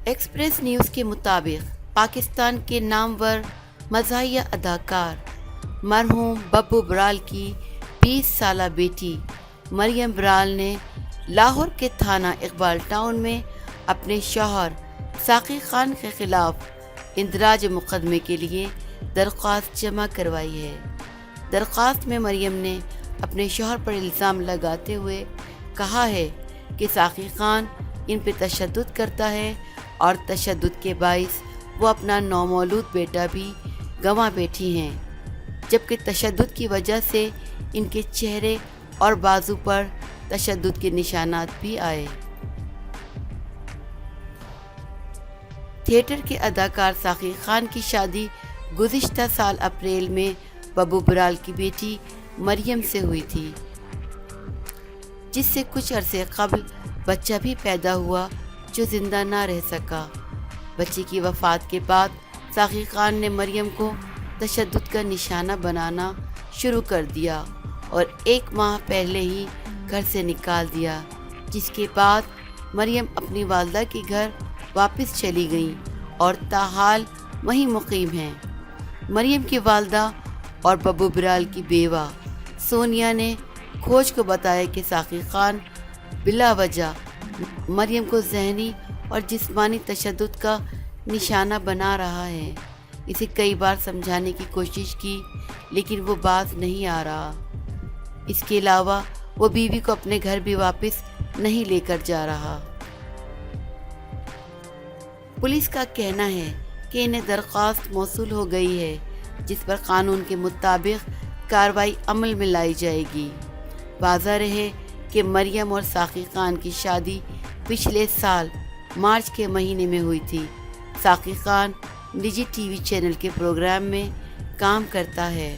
Express news کے مطابق پاکستان کے نامور مزاحیہ اداکار مرحوم ببو برال کی 20 سالہ بیٹی مریم برال نے لاہور کے تھانہ اقبال ٹاؤن میں اپنے شوہر ساقی خان کے خلاف اندراج مقدمے کے لیے درخواست جمع کروائی ہے۔ درخواست میں مریم نے اپنے شوہر پر الزام لگاتے ہوئے کہا ہے کہ ساقی خان ان پہ تشدد کرتا ہے اور تشدد کے باعث وہ اپنا نومولود بیٹا بھی گنوا بیٹھی ہیں، جبکہ تشدد کی وجہ سے ان کے چہرے اور بازو پر تشدد کے نشانات بھی آئے۔ تھیٹر کے اداکار ساقی خان کی شادی گزشتہ سال اپریل میں ببو برال کی بیٹی مریم سے ہوئی تھی، جس سے کچھ عرصے قبل بچہ بھی پیدا ہوا جو زندہ نہ رہ سکا۔ بچے کی وفات کے بعد ساقی خان نے مریم کو تشدد کا نشانہ بنانا شروع کر دیا اور 1 ماہ پہلے ہی گھر سے نکال دیا، جس کے بعد مریم اپنی والدہ کے گھر واپس چلی گئیں اور تاحال وہیں مقیم ہیں۔ مریم کی والدہ اور ببو برال کی بیوہ سونیا نے کھوج کو بتایا کہ ساقی خان بلا وجہ مریم کو ذہنی اور جسمانی تشدد کا نشانہ بنا رہا ہے۔ اسے کئی بار سمجھانے کی کوشش کی لیکن وہ باز نہیں آ رہا۔ اس کے علاوہ وہ بیوی کو اپنے گھر بھی واپس نہیں لے کر جا رہا۔ پولیس کا کہنا ہے کہ انہیں درخواست موصول ہو گئی ہے، جس پر قانون کے مطابق کارروائی عمل میں لائی جائے گی۔ واضح رہے کہ مریم اور ساقی خان کی شادی پچھلے سال مارچ کے مہینے میں ہوئی تھی۔ ساقی خان نجی ٹی وی چینل کے پروگرام میں کام کرتا ہے۔